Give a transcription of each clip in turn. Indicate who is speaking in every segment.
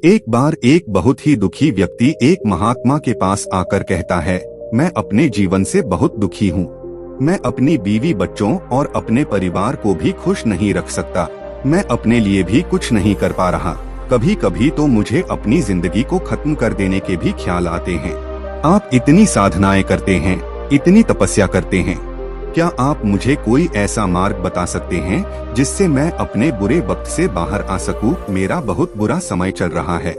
Speaker 1: एक बार एक बहुत ही दुखी व्यक्ति एक महात्मा के पास आकर कहता है, मैं अपने जीवन से बहुत दुखी हूँ। मैं अपनी बीवी, बच्चों और अपने परिवार को भी खुश नहीं रख सकता। मैं अपने लिए भी कुछ नहीं कर पा रहा। कभी कभी तो मुझे अपनी जिंदगी को खत्म कर देने के भी ख्याल आते हैं। आप इतनी साधनाएं करते हैं, इतनी तपस्या करते हैं, क्या आप मुझे कोई ऐसा मार्ग बता सकते हैं जिससे मैं अपने बुरे वक्त से बाहर आ सकूं? मेरा बहुत बुरा समय चल रहा है।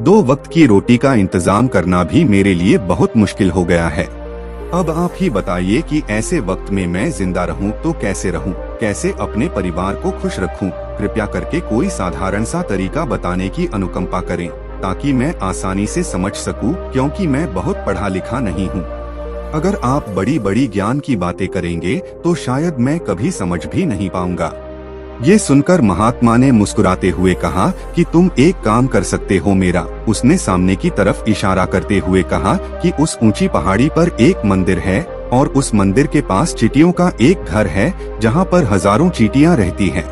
Speaker 1: 2 वक्त की रोटी का इंतजाम करना भी मेरे लिए बहुत मुश्किल हो गया है। अब आप ही बताइए कि ऐसे वक्त में मैं जिंदा रहूं तो कैसे रहूं? कैसे अपने परिवार को खुश रखूं? कृपया करके कोई साधारण सा तरीका बताने की अनुकंपा करें ताकि मैं आसानी से समझ सकूं, क्योंकि मैं बहुत पढ़ा लिखा नहीं हूं। अगर आप बड़ी बड़ी ज्ञान की बातें करेंगे तो शायद मैं कभी समझ भी नहीं पाऊंगा। ये सुनकर महात्मा ने मुस्कुराते हुए कहा कि तुम एक काम कर सकते हो मेरा। उसने सामने की तरफ इशारा करते हुए कहा कि उस ऊंची पहाड़ी पर एक मंदिर है और उस मंदिर के पास चींटियों का एक घर है जहाँ पर हजारों चींटियाँ रहती हैं।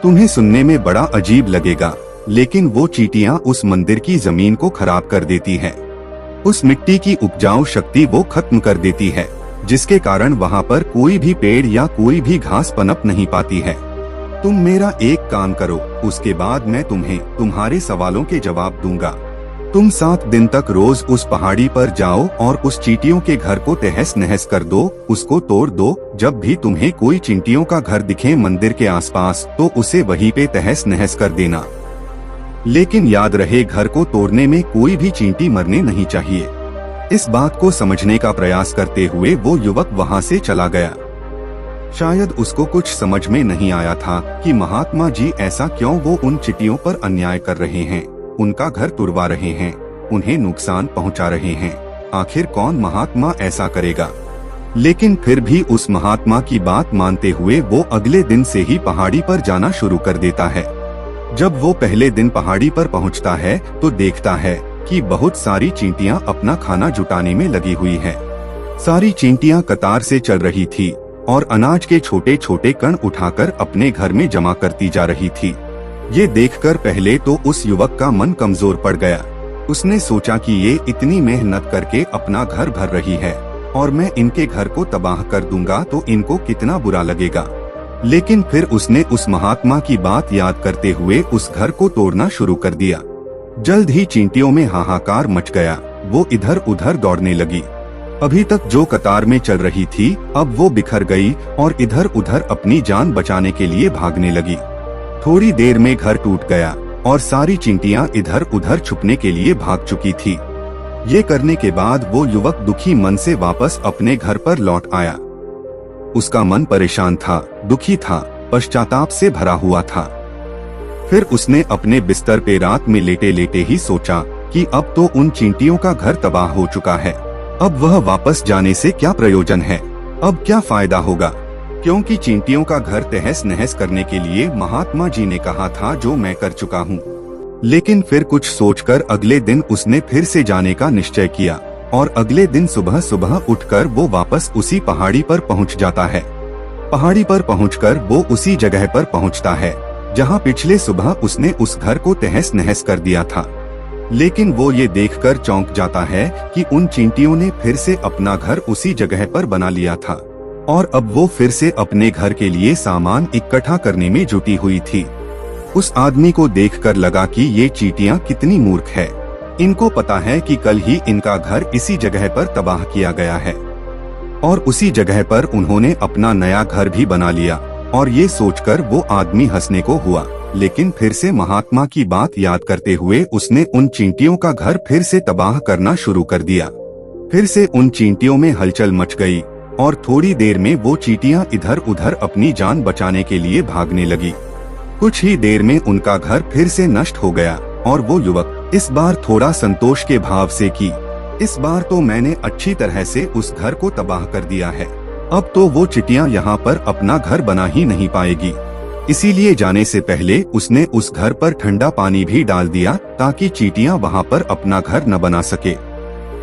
Speaker 1: तुम्हें सुनने में बड़ा अजीब लगेगा, लेकिन वो चींटियाँ उस मंदिर की जमीन को खराब कर देती है। उस मिट्टी की उपजाऊ शक्ति वो खत्म कर देती है, जिसके कारण वहाँ पर कोई भी पेड़ या कोई भी घास पनप नहीं पाती है। तुम मेरा एक काम करो, उसके बाद मैं तुम्हें तुम्हारे सवालों के जवाब दूंगा। तुम 7 दिन तक रोज उस पहाड़ी पर जाओ और उस चींटियों के घर को तहस नहस कर दो, उसको तोड़ दो। जब भी तुम्हें कोई चींटियों का घर दिखे मंदिर के आसपास तो उसे वहीं पे तहस नहस कर देना। लेकिन याद रहे, घर को तोड़ने में कोई भी चींटी मरने नहीं चाहिए। इस बात को समझने का प्रयास करते हुए वो युवक वहाँ से चला गया। शायद उसको कुछ समझ में नहीं आया था कि महात्मा जी ऐसा क्यों वो उन चींटियों पर अन्याय कर रहे हैं, उनका घर तुड़वा रहे हैं, उन्हें नुकसान पहुंचा रहे हैं। आखिर कौन महात्मा ऐसा करेगा? लेकिन फिर भी उस महात्मा की बात मानते हुए वो अगले दिन से ही पहाड़ी पर जाना शुरू कर देता है। जब वो पहले दिन पहाड़ी पर पहुंचता है तो देखता है कि बहुत सारी चींटियां अपना खाना जुटाने में लगी हुई हैं। सारी चींटियां कतार से चल रही थी और अनाज के छोटे छोटे कण उठाकर अपने घर में जमा करती जा रही थी। ये देखकर पहले तो उस युवक का मन कमजोर पड़ गया। उसने सोचा कि ये इतनी मेहनत करके अपना घर भर रही है और मैं इनके घर को तबाह कर दूंगा तो इनको कितना बुरा लगेगा। लेकिन फिर उसने उस महात्मा की बात याद करते हुए उस घर को तोड़ना शुरू कर दिया। जल्द ही चींटियों में हाहाकार मच गया। वो इधर उधर दौड़ने लगी। अभी तक जो कतार में चल रही थी अब वो बिखर गई और इधर उधर अपनी जान बचाने के लिए भागने लगी। थोड़ी देर में घर टूट गया और सारी चींटियां इधर उधर छुपने के लिए भाग चुकी थी। ये करने के बाद वो युवक दुखी मन से वापस अपने घर पर लौट आया। उसका मन परेशान था, दुखी था, पश्चाताप से भरा हुआ था। फिर उसने अपने बिस्तर पे रात में लेटे लेटे ही सोचा कि अब तो उन चींटियों का घर तबाह हो चुका है। अब वह वापस जाने से क्या प्रयोजन है? अब क्या फायदा होगा? क्योंकि चींटियों का घर तहस नहस करने के लिए महात्मा जी ने कहा था, जो मैं कर चुका हूँ। लेकिन फिर कुछ सोचकर अगले दिन उसने फिर से जाने का निश्चय किया और अगले दिन सुबह सुबह उठकर वो वापस उसी पहाड़ी पर पहुंच जाता है। पहाड़ी पर पहुंचकर वो उसी जगह पर पहुंचता है जहां पिछले सुबह उसने उस घर को तहस नहस कर दिया था। लेकिन वो ये देखकर चौंक जाता है कि उन चींटियों ने फिर से अपना घर उसी जगह पर बना लिया था और अब वो फिर से अपने घर के लिए सामान इकट्ठा करने में जुटी हुई थी। उस आदमी को देखकर लगा कि ये चींटियां कितनी मूर्ख है। इनको पता है कि कल ही इनका घर इसी जगह पर तबाह किया गया है और उसी जगह पर उन्होंने अपना नया घर भी बना लिया। और ये सोचकर वो आदमी हंसने को हुआ। लेकिन फिर से महात्मा की बात याद करते हुए उसने उन चींटियों का घर फिर से तबाह करना शुरू कर दिया। फिर से उन चींटियों में हलचल मच गई और थोड़ी देर में वो चींटियां इधर उधर अपनी जान बचाने के लिए भागने लगी। कुछ ही देर में उनका घर फिर से नष्ट हो गया और वो युवक इस बार थोड़ा संतोष के भाव से कि इस बार तो मैंने अच्छी तरह से उस घर को तबाह कर दिया है। अब तो वो चींटियां यहाँ पर अपना घर बना ही नहीं पाएगी। इसीलिए जाने से पहले उसने उस घर पर ठंडा पानी भी डाल दिया ताकि चींटियां वहाँ पर अपना घर न बना सके।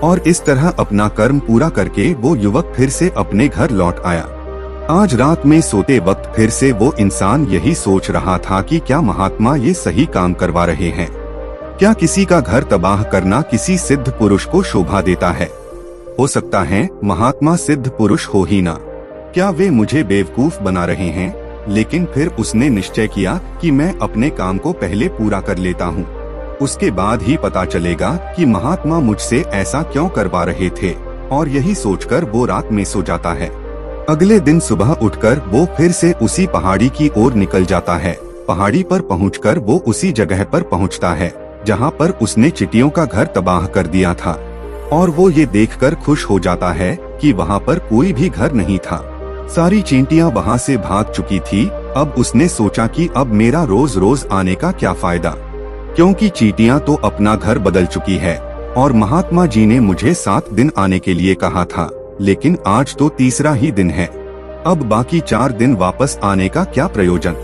Speaker 1: और इस तरह अपना कर्म पूरा करके वो युवक फिर से अपने घर लौट आया। आज रात में सोते वक्त फिर से वो इंसान यही सोच रहा था कि क्या महात्मा ये सही काम करवा रहे हैं। क्या किसी का घर तबाह करना किसी सिद्ध पुरुष को शोभा देता है? हो सकता है महात्मा सिद्ध पुरुष हो ही ना। क्या वे मुझे बेवकूफ बना रहे हैं? लेकिन फिर उसने निश्चय किया कि मैं अपने काम को पहले पूरा कर लेता हूँ, उसके बाद ही पता चलेगा कि महात्मा मुझसे ऐसा क्यों करवा रहे थे। और यही सोचकर वो रात में सो जाता है। अगले दिन सुबह उठकर वो फिर से उसी पहाड़ी की ओर निकल जाता है। पहाड़ी पर पहुंचकर वो उसी जगह पर पहुंचता है जहां पर उसने चींटियों का घर तबाह कर दिया था। और वो ये देखकर खुश हो जाता है कि वहां पर कोई भी घर नहीं था। सारी चींटियां वहां से भाग चुकी थी। अब उसने सोचा कि अब मेरा रोज रोज आने का क्या फायदा, क्योंकि चींटियां तो अपना घर बदल चुकी है और महात्मा जी ने मुझे 7 दिन आने के लिए कहा था, लेकिन आज तो तीसरा ही दिन है। अब बाकी 4 दिन वापस आने का क्या प्रयोजन।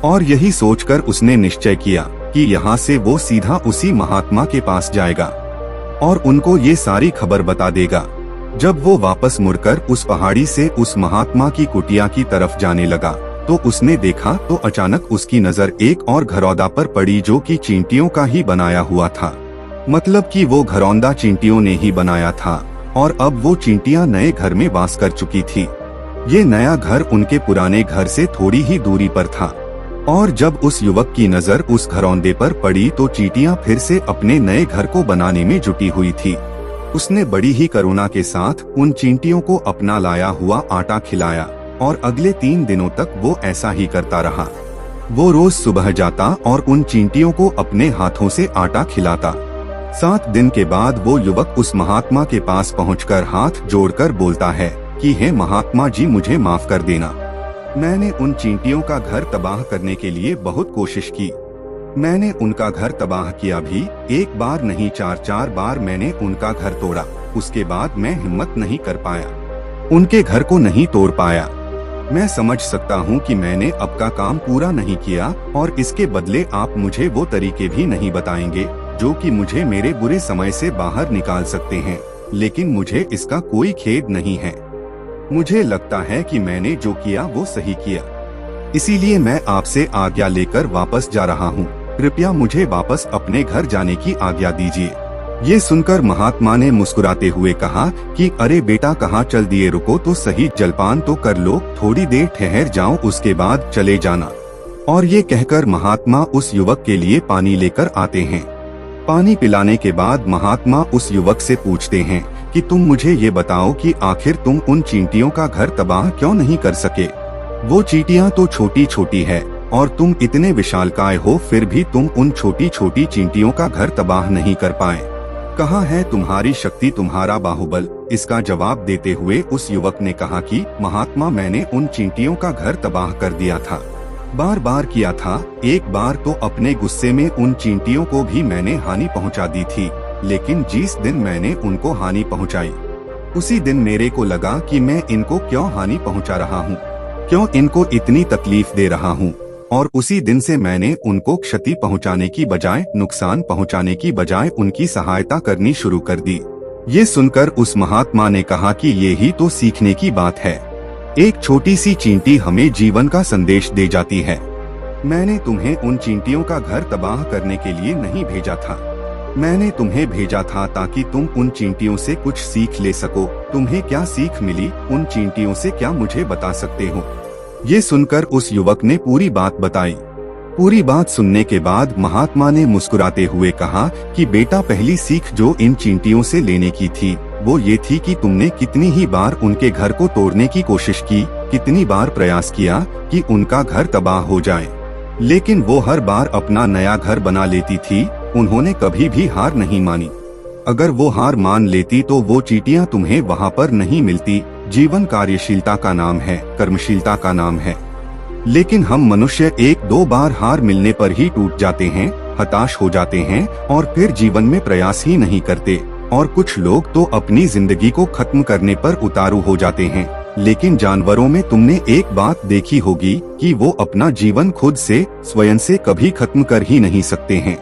Speaker 1: और यही सोचकर उसने निश्चय किया कि यहाँ से वो सीधा उसी महात्मा के पास जाएगा और उनको ये सारी खबर बता देगा। जब वो वापस मुड़कर उस पहाड़ी से उस महात्मा की कुटिया की तरफ जाने लगा तो उसने देखा तो अचानक उसकी नजर एक और घरौंदा पर पड़ी जो कि चींटियों का ही बनाया हुआ था। मतलब कि वो घरौंदा चींटियों ने ही बनाया था और अब वो चींटियां नए घर में वास कर चुकी थी। ये नया घर उनके पुराने घर से थोड़ी ही दूरी पर था। और जब उस युवक की नजर उस घरौंदे पर पड़ी तो चींटियां फिर से अपने नए घर को बनाने में जुटी हुई थी। उसने बड़ी ही करुणा के साथ उन चींटियों को अपना लाया हुआ आटा खिलाया और अगले 3 दिनों तक वो ऐसा ही करता रहा। वो रोज सुबह जाता और उन चींटियों को अपने हाथों से आटा खिलाता। 7 दिन के बाद वो युवक उस महात्मा के पास पहुंचकर हाथ जोड़कर बोलता है कि हे महात्मा जी, मुझे माफ कर देना। मैंने उन चींटियों का घर तबाह करने के लिए बहुत कोशिश की। मैंने उनका घर तबाह किया भी, 1 बार नहीं 4 बार मैंने उनका घर तोड़ा। उसके बाद मैं हिम्मत नहीं कर पाया, उनके घर को नहीं तोड़ पाया। मैं समझ सकता हूँ कि मैंने आपका काम पूरा नहीं किया और इसके बदले आप मुझे वो तरीके भी नहीं बताएंगे जो कि मुझे मेरे बुरे समय से बाहर निकाल सकते हैं, लेकिन मुझे इसका कोई खेद नहीं है। मुझे लगता है कि मैंने जो किया वो सही किया, इसीलिए मैं आपसे आज्ञा लेकर वापस जा रहा हूँ। कृपया मुझे वापस अपने घर जाने की आज्ञा दीजिए। ये सुनकर महात्मा ने मुस्कुराते हुए कहा कि अरे बेटा, कहाँ चल दिए, रुको तो सही, जलपान तो कर लो, थोड़ी देर ठहर जाओ, उसके बाद चले जाना। और ये कहकर महात्मा उस युवक के लिए पानी लेकर आते हैं। पानी पिलाने के बाद महात्मा उस युवक से पूछते हैं कि तुम मुझे ये बताओ कि आखिर तुम उन चींटियों का घर तबाह क्यों नहीं कर सके। वो चींटियां तो छोटी छोटी है और तुम इतने विशालकाय हो, फिर भी तुम उन छोटी छोटी चींटियों का घर तबाह नहीं कर पाए। कहाँ है तुम्हारी शक्ति, तुम्हारा बाहुबल। इसका जवाब देते हुए उस युवक ने कहा कि महात्मा, मैंने उन चींटियों का घर तबाह कर दिया था, बार बार किया था। एक बार तो अपने गुस्से में उन चींटियों को भी मैंने हानि पहुंचा दी थी, लेकिन जिस दिन मैंने उनको हानि पहुंचाई उसी दिन मेरे को लगा कि मैं इनको क्यों हानि पहुंचा रहा हूं, क्यों इनको इतनी तकलीफ दे रहा हूं। और उसी दिन से मैंने उनको क्षति पहुंचाने की बजाय, नुकसान पहुंचाने की बजाय उनकी सहायता करनी शुरू कर दी। ये सुनकर उस महात्मा ने कहा कि ये ही तो सीखने की बात है। एक छोटी सी चींटी हमें जीवन का संदेश दे जाती है। मैंने तुम्हें उन चींटियों का घर तबाह करने के लिए नहीं भेजा था, मैंने तुम्हें भेजा था ताकि तुम उन चींटियों से कुछ सीख ले सको। तुम्हें क्या सीख मिली उन चींटियों से, क्या मुझे बता सकते हो? ये सुनकर उस युवक ने पूरी बात बताई। पूरी बात सुनने के बाद महात्मा ने मुस्कुराते हुए कहा कि बेटा, पहली सीख जो इन चींटियों से लेने की थी वो ये थी कि तुमने कितनी ही बार उनके घर को तोड़ने की कोशिश की, कितनी बार प्रयास किया कि उनका घर तबाह हो जाए, लेकिन वो हर बार अपना नया घर बना लेती थी। उन्होंने कभी भी हार नहीं मानी। अगर वो हार मान लेती तो वो चींटियां तुम्हें वहाँ पर नहीं मिलती। जीवन कार्यशीलता का नाम है, कर्मशीलता का नाम है। लेकिन हम मनुष्य 1-2 बार हार मिलने पर ही टूट जाते हैं, हताश हो जाते हैं और फिर जीवन में प्रयास ही नहीं करते। और कुछ लोग तो अपनी जिंदगी को खत्म करने पर उतारू हो जाते हैं। लेकिन जानवरों में तुमने एक बात देखी होगी कि वो अपना जीवन खुद से, स्वयं से कभी खत्म कर ही नहीं सकते हैं।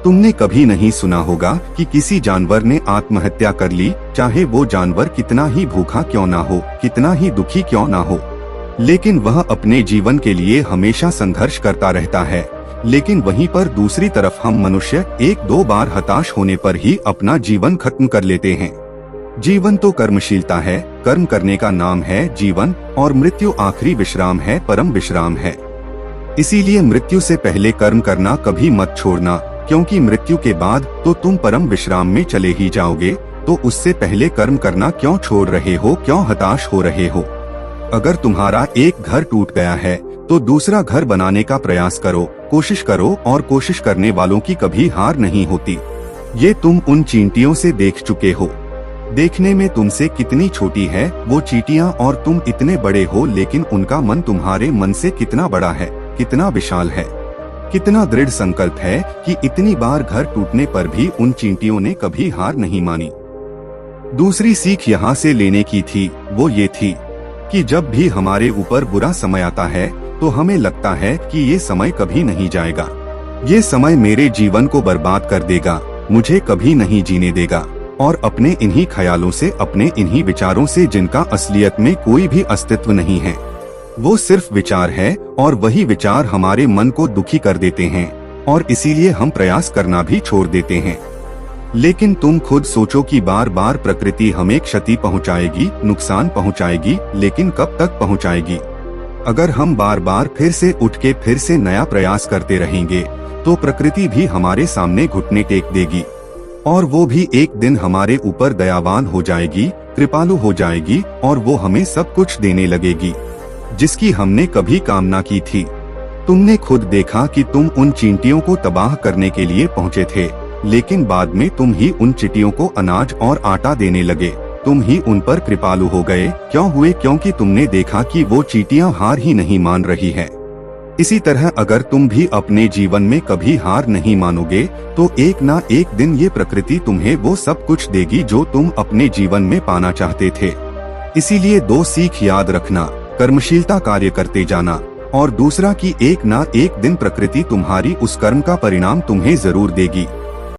Speaker 1: तुमने कभी नहीं सुना होगा कि किसी जानवर ने आत्महत्या कर ली, चाहे वो जानवर कितना ही भूखा क्यों ना हो, कितना ही दुखी क्यों ना हो, लेकिन वह अपने जीवन के लिए हमेशा संघर्ष करता रहता है। लेकिन वहीं पर दूसरी तरफ हम मनुष्य एक दो बार हताश होने पर ही अपना जीवन खत्म कर लेते हैं। जीवन तो कर्मशीलता है, कर्म करने का नाम है जीवन, और मृत्यु आखिरी विश्राम है, परम विश्राम है। इसीलिए मृत्यु से पहले कर्म करना कभी मत छोड़ना, क्योंकि मृत्यु के बाद तो तुम परम विश्राम में चले ही जाओगे। तो उससे पहले कर्म करना क्यों छोड़ रहे हो, क्यों हताश हो रहे हो? अगर तुम्हारा एक घर टूट गया है तो दूसरा घर बनाने का प्रयास करो, कोशिश करो, और कोशिश करने वालों की कभी हार नहीं होती। ये तुम उन चींटियों से देख चुके हो। देखने में तुमसे कितनी छोटी है वो चींटियां, और तुम इतने बड़े हो, लेकिन उनका मन तुम्हारे मन से कितना बड़ा है, कितना विशाल है, कितना दृढ़ संकल्प है कि इतनी बार घर टूटने पर भी उन चींटियों ने कभी हार नहीं मानी। दूसरी सीख यहाँ से लेने की थी, वो ये थी कि जब भी हमारे ऊपर बुरा समय आता है तो हमें लगता है कि ये समय कभी नहीं जाएगा, ये समय मेरे जीवन को बर्बाद कर देगा, मुझे कभी नहीं जीने देगा। और अपने इन्हीं ख्यालों से, अपने इन्हीं विचारों से, जिनका असलियत में कोई भी अस्तित्व नहीं है, वो सिर्फ विचार है, और वही विचार हमारे मन को दुखी कर देते हैं, और इसीलिए हम प्रयास करना भी छोड़ देते हैं। लेकिन तुम खुद सोचो कि बार बार प्रकृति हमें क्षति पहुंचाएगी, नुकसान पहुंचाएगी, लेकिन कब तक पहुंचाएगी? अगर हम बार बार फिर से उठ के फिर से नया प्रयास करते रहेंगे तो प्रकृति भी हमारे सामने घुटने टेक देगी, और वो भी एक दिन हमारे ऊपर दयावान हो जाएगी, कृपालु हो जाएगी, और वो हमें सब कुछ देने लगेगी जिसकी हमने कभी कामना की थी। तुमने खुद देखा कि तुम उन चींटियों को तबाह करने के लिए पहुंचे थे, लेकिन बाद में तुम ही उन चींटियों को अनाज और आटा देने लगे, तुम ही उन पर कृपालु हो गए। क्यों हुए? क्योंकि तुमने देखा कि वो चींटियां हार ही नहीं मान रही है। इसी तरह अगर तुम भी अपने जीवन में कभी हार नहीं मानोगे तो एक ना एक दिन ये प्रकृति तुम्हें वो सब कुछ देगी जो तुम अपने जीवन में पाना चाहते थे। इसीलिए दो सीख याद रखना, कर्मशीलता कार्य करते जाना, और दूसरा कि एक ना एक दिन प्रकृति तुम्हारी उस कर्म का परिणाम तुम्हें जरूर देगी।